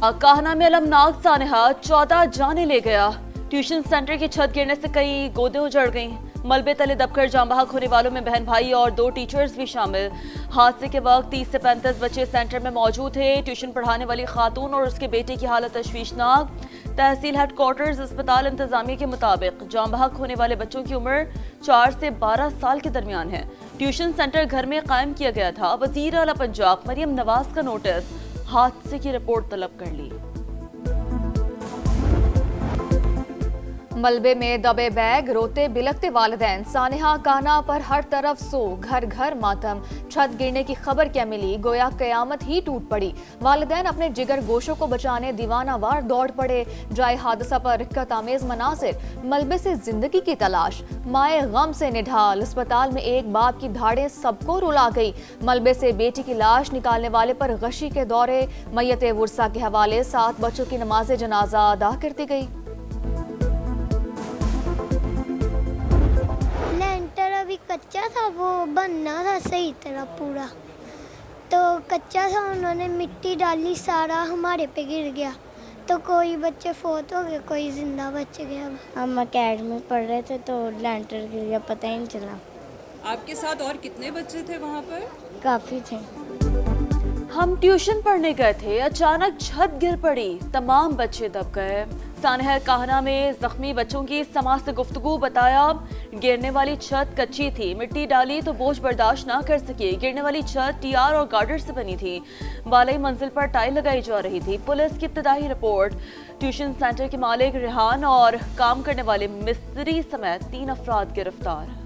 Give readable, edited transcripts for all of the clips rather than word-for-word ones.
काहना में अलमनाक सानहा 14 जाने ले गया। ट्यूशन सेंटर की छत गिरने से कई गोदे उजड़ गईं। मलबे तले दबकर जान बहक होने वालों में बहन भाई और 2 टीचर्स भी शामिल। हादसे के वक्त 30 से 35 बच्चे सेंटर में मौजूद थे। ट्यूशन पढ़ाने वाली खातून और उसके बेटे की हालत तशवीशनाक। तहसील हेडक्वार्टर्स अस्पताल इंतजामिया के मुताबिक जान बहक होने वाले बच्चों की उम्र 4 से 12 साल के दरमियान है। ट्यूशन सेंटर घर में कायम किया गया था। वजीर आला पंजाब मरियम नवाज का नोटिस, हादसे की रिपोर्ट तलब कर ली। मलबे में दबे बैग, रोते बिलखते वालिदैन। सानेहा काना पर हर तरफ सो, घर घर मातम। छत गिरने की खबर क्या मिली, गोया कयामत ही टूट पड़ी। वालिदैन अपने जिगर गोशों को बचाने दीवानावार दौड़ पड़े। जाए हादसा पर रिक्कत आमेज मनासिर, मलबे से जिंदगी की तलाश। माए गम से निढाल, अस्पताल में एक बाप की धाड़े सबको रुला गई। मलबे से बेटी की लाश निकालने वाले पर गशी के दौरे। मैयत वुरसा के हवाले 7 बच्चों की नमाज जनाजा अदा कर दी गई। अभी कच्चा था, वो बनना था सही तरह पूरा, तो कच्चा था, उन्होंने मिट्टी डाली, सारा हमारे पे गिर गया, तो कोई बच्चे फोत हो गए, कोई जिंदा बच गया। हम अकेडमी पढ़ रहे थे तो लेंटर गिर गया, पता ही नहीं चला। आपके साथ और कितने बच्चे थे वहाँ पर? काफ़ी थे। हम ट्यूशन पढ़ने गए थे, अचानक छत गिर पड़ी, तमाम बच्चे दब गए। सानहा काहना में जख्मी बच्चों की समाज से गुफ्तगू, बताया गिरने वाली छत कच्ची थी, मिट्टी डाली तो बोझ बर्दाश्त ना कर सकी। गिरने वाली छत टीआर और गार्डर से बनी थी। बालई मंजिल पर टाइल लगाई जा रही थी। पुलिस की इब्तदाई रिपोर्ट, ट्यूशन सेंटर के मालिक रेहान और काम करने वाले मिस्त्री समेत 3 अफराद गिरफ्तार।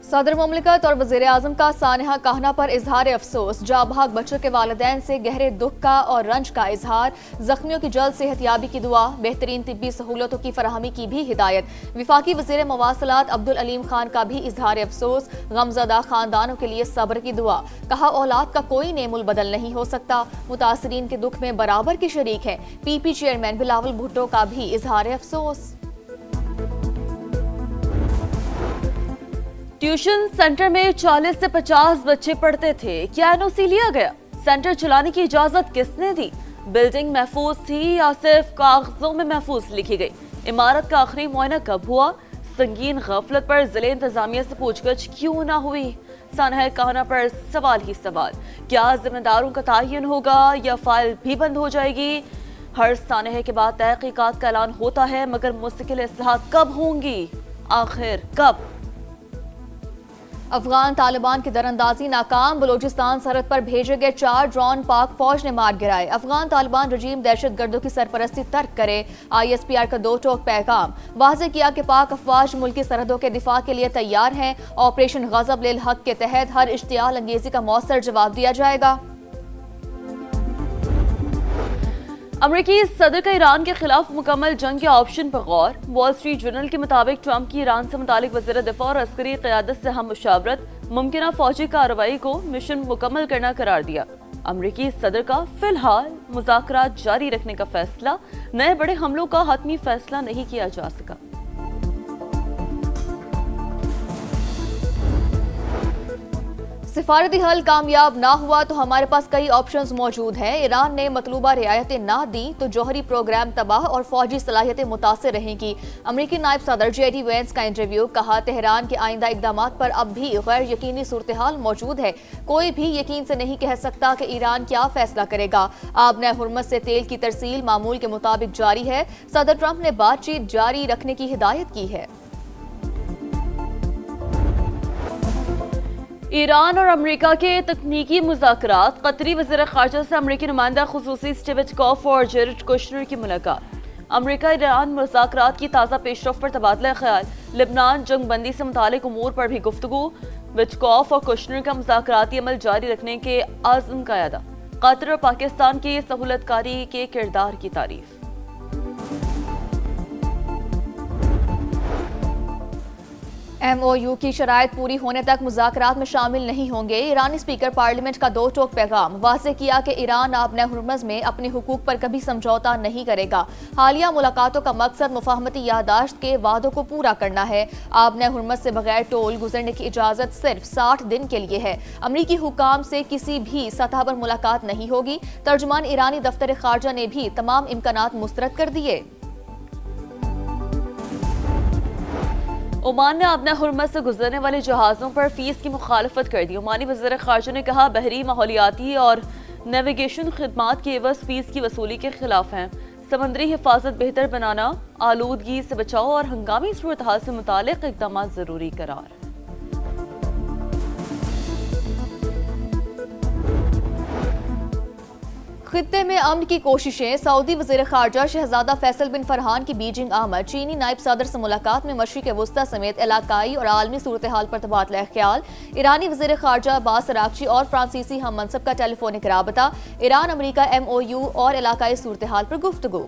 सदर मुमलिकत और वज़ीर आज़म का सानहा काहना पर इजहार अफसोस। जाबाग बच्चों के वालिदैन से गहरे दुख का और रंज का इजहार। जख्मियों की जल्द सेहतयाबी की दुआ, बेहतरीन तिब्बी सहूलतों की फराहमी की भी हिदायत। विफाकी वज़ीर मवासलात अब्दुल अलीम खान का भी इजहार अफसोस। गमज़दा खानदानों के लिए सब्र की दुआ। कहा औलाद का कोई नेमुल बदल नहीं हो सकता, मुतासरीन के दुख में बराबर की शरीक है। पीपी चेयरमैन बिलावल भुट्टो का भी इजहार अफसोस। ट्यूशन सेंटर में 40 से 50 बच्चे पढ़ते थे। क्या एनओसी लिया गया? सेंटर चलाने की इजाजत किसने दी? बिल्डिंग महफूज थी या सिर्फ कागजों में महफूज लिखी गई? इमारत का आखिरी मुआयना कब हुआ? संगीन गफलत पर जिले इंतजामिया से पूछगछ क्यों ना हुई? सानहा काहना पर सवाल ही सवाल। क्या जिम्मेदारों का तायन होगा या फाइल भी बंद हो जाएगी? हर सानहे के बाद तहकीकात का ऐलान होता है, मगर मुस्तकिल इस्लाहात कब होंगी? आखिर कब? अफगान तालिबान की दरअंदाजी नाकाम। बलोचिस्तान सरहद पर भेजे गए 4 ड्रोन पाक फौज ने मार गिराए। अफगान तालिबान रजीम दहशत गर्दों की सरपरस्ती तर्क करे। ISPR का 2 टोक पैगाम। वाज़ेह किया कि पाक अफवाज मुल्की सरहदों के दिफा के लिए तैयार हैं। ऑपरेशन गज़ब लिल हक के तहत हर इश्तियाल अंगेजी का मौसर जवाब दिया जाएगा। अमरीकी सदर का ईरान के खिलाफ मुकम्मल जंग के ऑप्शन पर गौर। वॉल स्ट्रीट जर्नल के मुताबिक ट्रंप की ईरान से मुतालिक वज़ीर दिफा और अस्करी क़यादत से हम मुशावरत, मुमकिन फौजी कार्रवाई को मिशन मुकम्मल करना करार दिया। अमरीकी सदर का फिलहाल मुज़ाकरात जारी रखने का फैसला। नए बड़े हमलों का हतमी फैसला नहीं किया जा सका। सिफारती हल कामयाब ना हुआ तो हमारे पास कई ऑप्शंस मौजूद हैं। ईरान ने मतलूबा रियायतें ना दी तो जौहरी प्रोग्राम तबाह और फौजी सलाहियतें मुतासर रहेंगी। अमरीकी नायब सदर JD वेंस का इंटरव्यू। कहा तेहरान के आइंदा इकदामात पर अब भी गैर यकीनी सूरत हाल मौजूद है। कोई भी यकीन से नहीं कह सकता कि ईरान क्या फैसला करेगा। आबने हुर्मत से तेल की तरसील मामूल के मुताबिक जारी है। सदर ट्रंप ने बातचीत जारी रखने की हिदायत की है। ईरान और अमेरिका के तकनीकी मुज़ाकरात। कतरी वज़ीर ख़ारजा से अमरीकी नुमाइंदा खुसूसी स्टीव विटकॉफ और जेरेड कुशनर की मुलाकात। अमरीका ईरान मुज़ाकरात की ताज़ा पेशरफ पर तबादला ख्याल। लिबनान जंगबंदी से मुतालिक उमूर पर भी गुफ्तगू। विटकॉफ और कुशनर का मुज़ाकराती अमल जारी रखने के आज़म का अदा। कतर और पाकिस्तान की सहूलतकारी के किरदार की तारीफ। MOU की शराइत पूरी होने तक मुज़ाकरात में शामिल नहीं होंगे। ईरानी स्पीकर पार्लियामेंट का दो टोक पैगाम वाज़ेह किया कि ईरान आबने हुर्मुज़ में अपने हुकूक पर कभी समझौता नहीं करेगा। हालिया मुलाकातों का मकसद मुफाहमती यादाश्त के वादों को पूरा करना है। आबने हुर्मुज़ से बगैर टोल गुजरने की इजाज़त सिर्फ 60 दिन के लिए है। अमरीकी हुकाम से किसी भी सतह पर मुलाकात नहीं होगी। तर्जुमान ईरानी दफ्तर खारजा ने भी तमाम इम्कानात मुस्तरद कर दिए। ओमान ने आबने हुर्मुज़ से गुजरने वाले जहाज़ों पर फीस की मुखालफत कर दी। ओमानी वज़ीर ख़ारजा ने कहा बहरी माहौलियाती और नेविगेशन खिदमात की एवज़ फीस की वसूली के खिलाफ हैं। समंदरी हिफाजत बेहतर बनाना, आलूदगी से बचाव और हंगामी सूरत हाल से मुतालिक इक़दाम ज़रूरी करार। खित्ते में अमन की कोशिशें। सऊदी वज़ीर ख़ारजा शहजादा फैसल बिन फरहान की बीजिंग आमद। चीनी नायब सदर से मुलाकात में मशरिक़ वस्ता समेत इलाकाई और आलमी सूरत हाल पर तबादला ख्याल। ईरानी वज़ीर ख़ारजा अब्बास अरागची और फ्रांसीसी हम मनसब का टेलीफोनिक राबता। ईरान अमरीका MOU और इलाकाई सूरत हाल पर गुफ्तगू।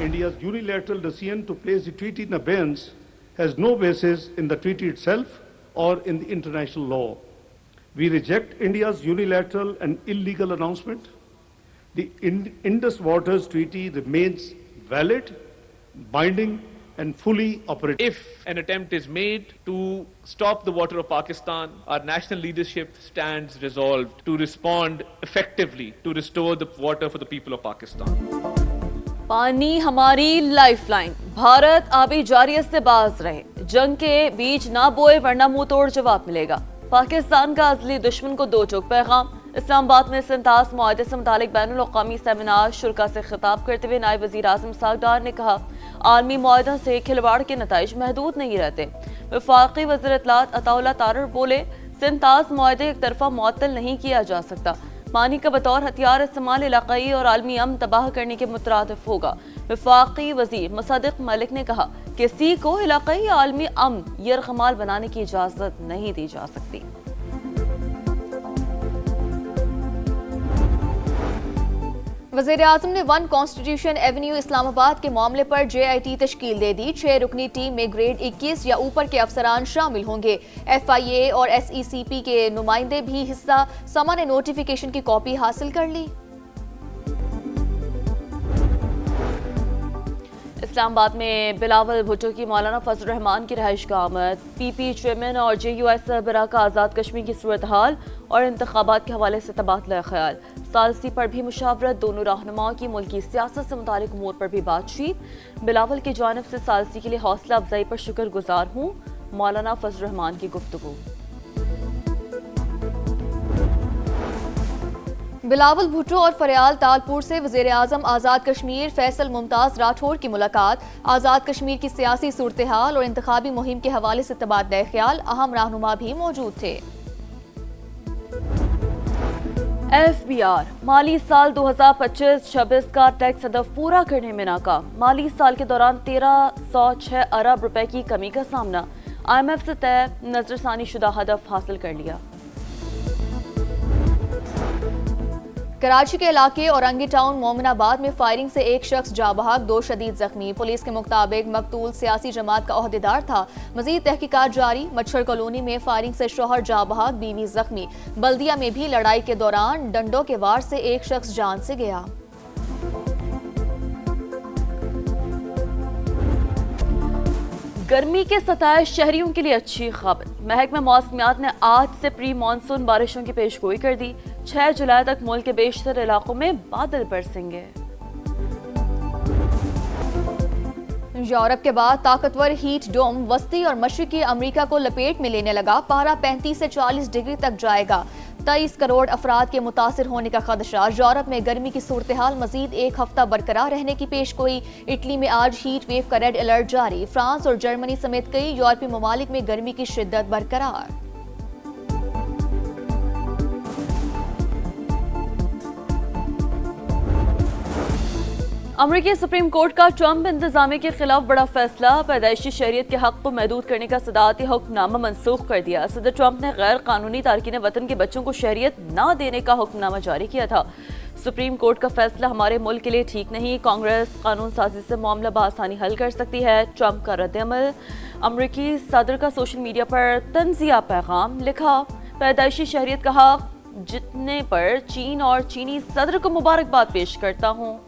India's unilateral decision to place the treaty in abeyance has no basis in the treaty itself or in the international law. We reject India's unilateral and illegal announcement. The Indus Waters Treaty remains valid, binding, and fully operative. If an attempt is made to stop the water of Pakistan, our national leadership stands resolved to respond effectively to restore the water for the people of Pakistan. पानी हमारी lifeline. Bharat आबी जारियत से बाज रहे, जंग के बीच ना बोए वरना मुंह तोड़ जवाब मिलेगा। पाकिस्तान का अजली दुश्मन को दो टोक पैगाम। इस्लामाबाद में सिंतास मुआहदे से मुतालिक बैनुल अक़वामी सेमिनार शुरा से खिताब करते हुए नायब वज़ीर आज़म इसहाक़ डार ने कहा आलमी मुआहदों से खिलवाड़ के नताइज महदूद नहीं रहते। वफाकी वज़ीर इत्तलात अताउल्लाह तारर बोले सिंतास मुआहदे एक तरफा मुअत्तल नहीं किया जा सकता। पानी का बतौर हथियार इस्तेमाल इलाकाई और आलमी अमन तबाह करने के मुतरादिफ होगा। वफाकी वज़ीर मुसद्दिक़ मलिक ने कहा किसी को इलाकाई आलमी अमन यरगमाल बनाने की इजाज़त नहीं दी जा सकती। वज़ीर आज़म ने वन कॉन्स्टिट्यूशन एवेन्यू इस्लामाबाद के मामले पर JIT तश्कील दे दी। 6 रुकनी टीम में ग्रेड 21 या ऊपर के अफसरान शामिल होंगे। FIA और SECP के नुमाइंदे भी हिस्सा। समा ने नोटिफिकेशन की कॉपी हासिल कर ली। इस्लामाबाद में बिलावल भुट्टो की मौलाना फजल रहमान की रहाइश का आमद। PP चेयरमैन और JUI सरबराह का आज़ाद कश्मीर की सूरत हाल और इंतखाबात के हवाले से तबादला ख्याल। सालसी पर भी मुशावरत। दोनों रहनुमाओं की मुल्की सियासत से मुतालिक उमूर पर भी बातचीत। बिलावल की जानिब से सालसी के लिए हौसला अफजाई पर शुक्रगुजार हूँ। मौलाना फजल रहमान की गुफ्तगू। बिलावल भुट्टो और फरियाल तालपुर से वज़ीर आज़म आज़ाद कश्मीर फैसल मुमताज़ राठौर की मुलाकात। आज़ाद कश्मीर की सियासी सूरत हाल और इंतखाबी मुहिम के हवाले से तबादला ख्याल। अहम रहनुमा भी मौजूद थे। FBR माली साल 2025-26 का टैक्स हदफ पूरा करने में नाकाम। माली साल के दौरान 1306 अरब रुपए की कमी का सामना। IMF से तय नजरसानी शुदा हदफ हासिल कर लिया। कराची के इलाके औरंगी टाउन मोमिनाबाद में फायरिंग से एक शख्स जाबहाक, 2 शदीद जख्मी। पुलिस के मुताबिक मकतूल सियासी जमात का ओहदेदार था। मजीद तहकीकात जारी। मच्छर कॉलोनी में फायरिंग से शोहर जाबहाक, बीवी जख्मी। बल्दिया में भी लड़ाई के दौरान डंडों के वार से एक शख्स जान से गया। गर्मी के सताए शहरियों के लिए अच्छी खबर। महकमा मौसमियात ने आज से प्री मानसून बारिशों की पेशगोई कर दी। 6 जुलाई तक मुल्क के बेशतर इलाकों में बादल बरसेंगे। यूरोप के बाद ताकतवर हीट डोम वस्ती और मशरिकी अमेरिका को लपेट में लेने लगा। पारा 35 से 40 डिग्री तक जाएगा। 23 करोड़ अफराद के मुतासिर होने का खदशा। यूरोप में गर्मी की सूरत हाल मजीद एक हफ्ता बरकरार रहने की पेशगोई। इटली में आज हीट वेव का रेड अलर्ट जारी। फ्रांस और जर्मनी समेत कई यूरोपीय ममालिक में गर्मी की शिद्दत बरकरार। अमरीकी सुप्रीम कोर्ट का ट्रंप इंतजामिया के खिलाफ बड़ा फैसला। पैदाइशी शरीयत के हक को महदूद करने का सदारती हुक्मनामा मनसूख कर दिया। सदर ट्रंप ने गैर कानूनी तारकीन वतन के बच्चों को शहरियत न देने का हुक्मनामा जारी किया था। सुप्रीम कोर्ट का फैसला हमारे मुल्क के लिए ठीक नहीं, कांग्रेस कानून साजी से मामला बआसानी हल कर सकती है। ट्रंप का रद्द-ए-अमल। अमरीकी सदर का सोशल मीडिया पर तंजिया पैगाम लिखा। पैदाइशी शहरियत का हक जीतने पर चीन और चीनी सदर को मुबारकबाद पेश करता हूँ।